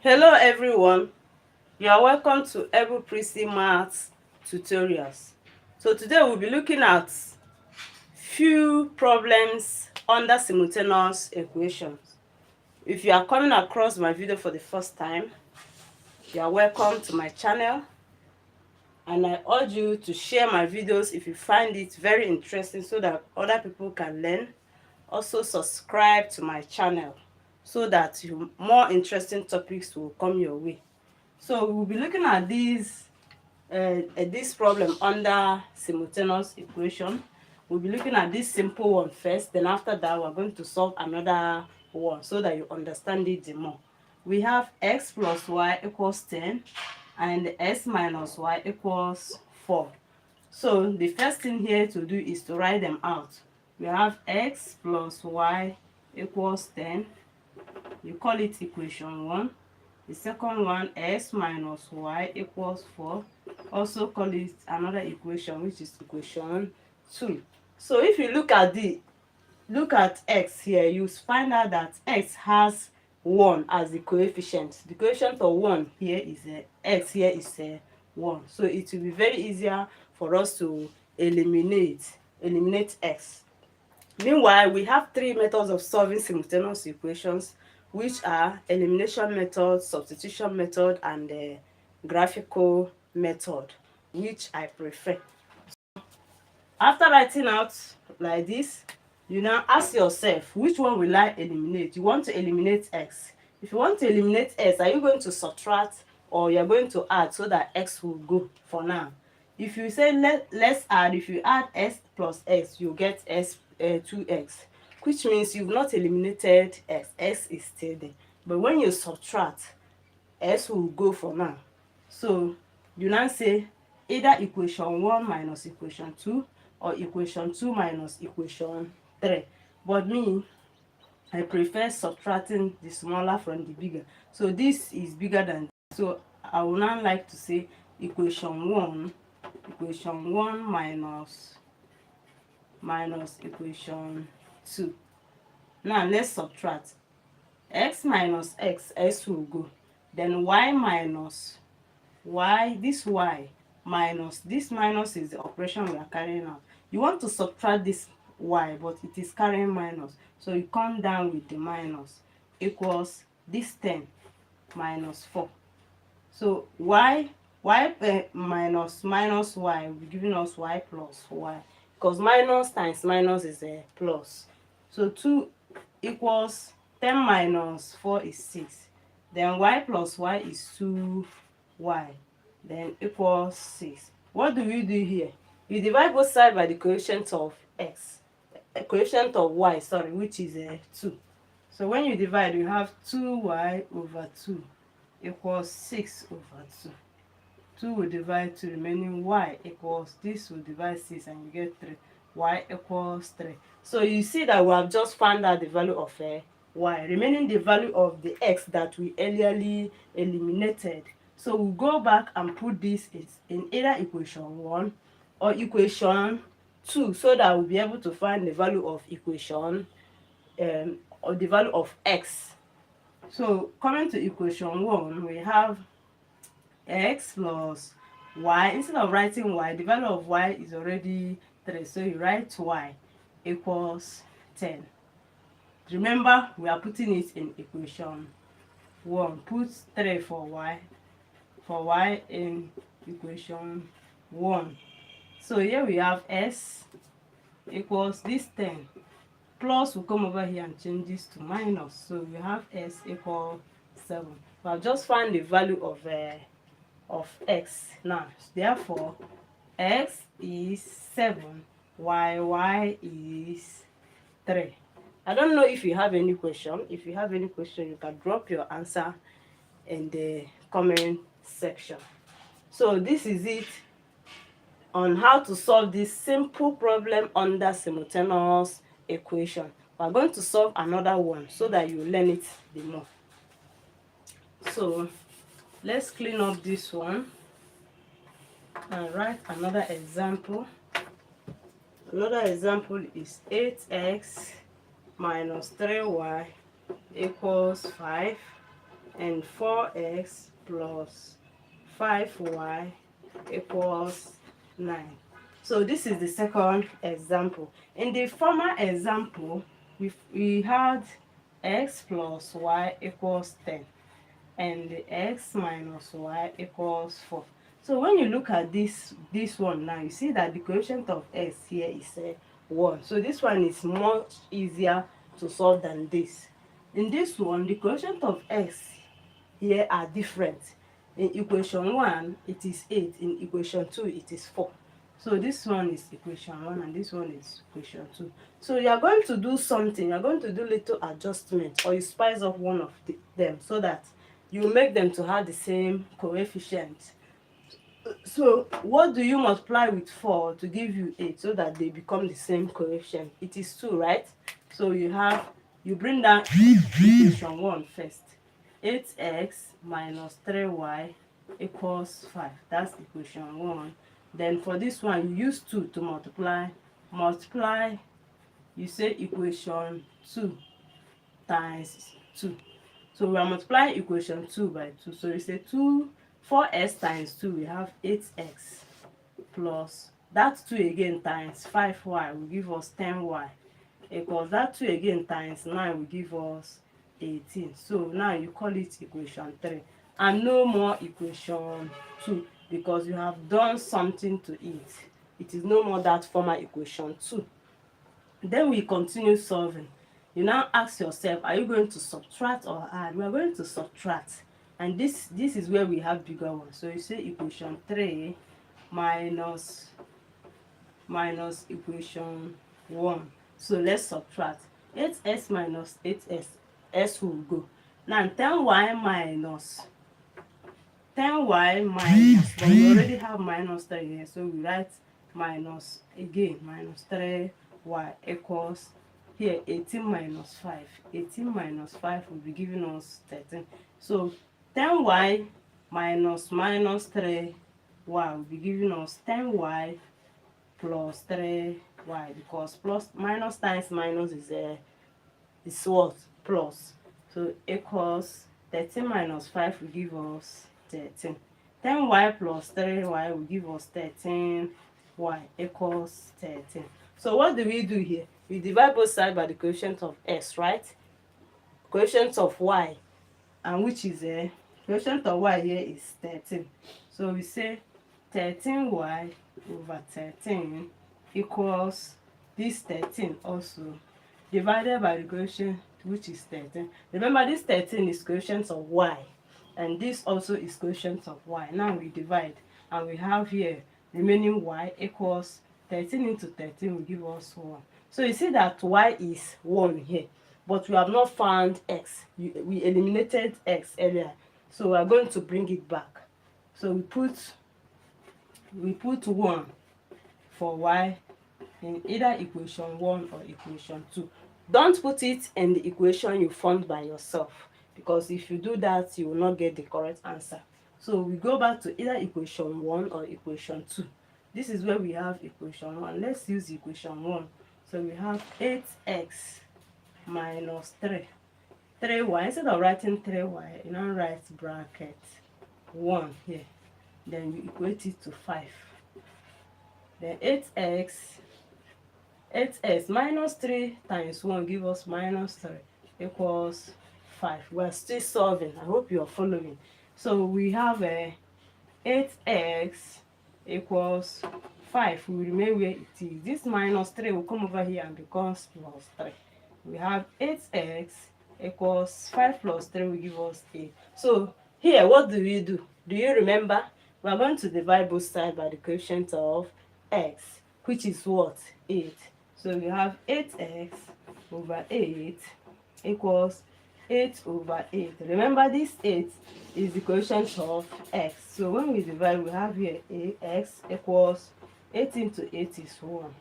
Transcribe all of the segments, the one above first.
Hello everyone, you are welcome to Ablepricy Maths Tutorials. So today we'll be looking at few problems under simultaneous equations. If you are coming across my video for the first time, you are welcome to my channel, and I urge you to share my videos if you find it very interesting so that other people can learn. Also subscribe to my channel so that more interesting topics will come your way. So we'll be looking at this problem under simultaneous equation. We'll be looking at this simple one first, then after that we're going to solve another one so that you understand it more. We have x plus y equals 10 and x minus y equals 4. So the first thing here to do is to write them out. We have x plus y equals 10. You call it equation 1. The second one, x minus y equals 4. Also call it another equation, which is equation 2. So if you look at x here, you find out that x has 1 as the coefficient. The coefficient of 1 here is x here is 1. So it will be very easier for us to eliminate x. Meanwhile, we have three methods of solving simultaneous equations, which are elimination method, substitution method, and the graphical method, which I prefer. After writing out like this, you now ask yourself, which one will I eliminate? You want to eliminate x. If you want to eliminate x, are you going to subtract or you're going to add so that x will go for now? If you say let's add, if you add x plus x, you get x 2x, which means you've not eliminated x is still there. But when you subtract, x will go for now. So you now say either equation 1 minus equation 2 or equation 2 minus equation 3. But me, I prefer subtracting the smaller from the bigger. So this is bigger than this. So I would now like to say equation 1 minus equation 2. Now let's subtract. X minus x will go. Then y minus y, this y minus this minus is the operation we are carrying out. You want to subtract this y, but it is carrying minus. So you come down with the minus equals this 10 minus 4. So y minus y will be giving us y plus y, because minus times minus is a plus. So 2 equals 10 minus 4 is 6. Then y plus y is 2y. Then equals 6. What do we do here? You divide both sides by the coefficient of x, coefficient of y, sorry, which is 2. So when you divide, you have 2y over 2 equals 6 over 2. 2 will divide 2, remaining y equals, this will divide 6 and you get 3. Y equals 3. So you see that we have just found out the value of y, remaining the value of the x that we earlier eliminated. So we'll go back and put this in either equation 1 or equation 2 so that we'll be able to find the value of equation or the value of x. So coming to equation 1, we have x plus y. Instead of writing y, the value of y is already 3, so you write y equals 10. Remember, we are putting it in equation 1. Put 3 for y in equation 1. So here we have s equals this 10. Plus will come over here and change this to minus. So we have s equals 7. We have just found the value of x now. Therefore, x is 7, y is 3. I don't know if you have any question. If you have any question, you can drop your answer in the comment section. So this is it on how to solve this simple problem under simultaneous equation. We are going to solve another one so that you learn it the more. So let's clean up this one and write another example. Another example is 8x minus 3y equals 5. and 4x plus 5y equals 9. So this is the second example. In the former example, we had x plus y equals 10 and the x minus y equals 4. So when you look at this one now, you see that the coefficient of x here is 1. So this one is much easier to solve than this. In this one, the coefficient of x here are different. In equation 1, it is 8. In equation 2, it is 4. So this one is equation 1 and this one is equation 2. So you are going to do something. You are going to do little adjustment, or you spice up one of them so that you make them to have the same coefficient. So what do you multiply with 4 to give you 8 so that they become the same coefficient? It is 2, right? So you bring down equation 1 first. 8x minus 3y equals 5. That's equation 1. Then for this one, you use 2 to multiply. Multiply, you say equation 2 times 2. So we are multiplying equation 2 by 2. So you say 4x times 2, we have 8x plus that 2 again times 5y will give us 10y equals that 2 again times 9 will give us 18. So now you call it equation 3 and no more equation 2 because you have done something to it. It is no more that former equation 2. Then we continue solving. You now ask yourself, are you going to subtract or add? We are going to subtract. And this is where we have bigger ones. So you say equation 3 minus equation 1. So let's subtract. 8s minus 8s, s will go. Now 10y minus, but we already have minus 3 here. So we write minus again, minus 3y equals here 18 minus 5. 18 minus 5 will be giving us 13. So 10y minus 3y will be giving us 10y plus 3y, because plus minus times minus is what? Plus. So equals 13 minus 5 will give us 13. 10y plus 3y will give us 13y equals 13. So what do we do here? We divide both sides by the coefficient of s, right? Coefficient of y, and which is coefficient of y here is 13. So we say 13y over 13 equals this 13 also divided by the coefficient which is 13. Remember, this 13 is coefficient of y and this also is coefficient of y. Now we divide and we have here remaining y equals 13 into 13 will give us 1. So you see that y is 1 here, but we have not found x. We eliminated x earlier, so we are going to bring it back. So we put 1 for y in either equation 1 or equation 2. Don't put it in the equation you formed by yourself, because if you do that, you will not get the correct answer. So we go back to either equation 1 or equation 2. This is where we have equation 1. Let's use equation 1. So we have 8x minus 3y. Instead of writing 3y, you now write bracket 1 here. Then you equate it to 5. Then 8x minus 3 times 1 give us minus 3 equals 5. We're still solving. I hope you're following. So we have 8x equals 5 will remain where it is. This minus 3 will come over here and becomes plus 3. We have 8x equals 5 plus 3 will give us 8. So here, what do we do? Do you remember? We are going to divide both sides by the coefficient of x, which is what? 8. So we have 8x over 8 equals 8 over 8. Remember, this 8 is the coefficient of x. So when we divide, we have here x equals 8 into 8 is 1.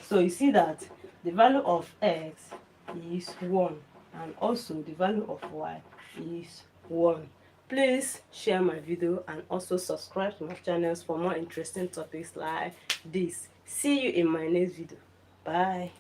So you see that the value of x is 1 and also the value of y is 1. Please share my video and also subscribe to my channels for more interesting topics like this. See you in my next video. Bye.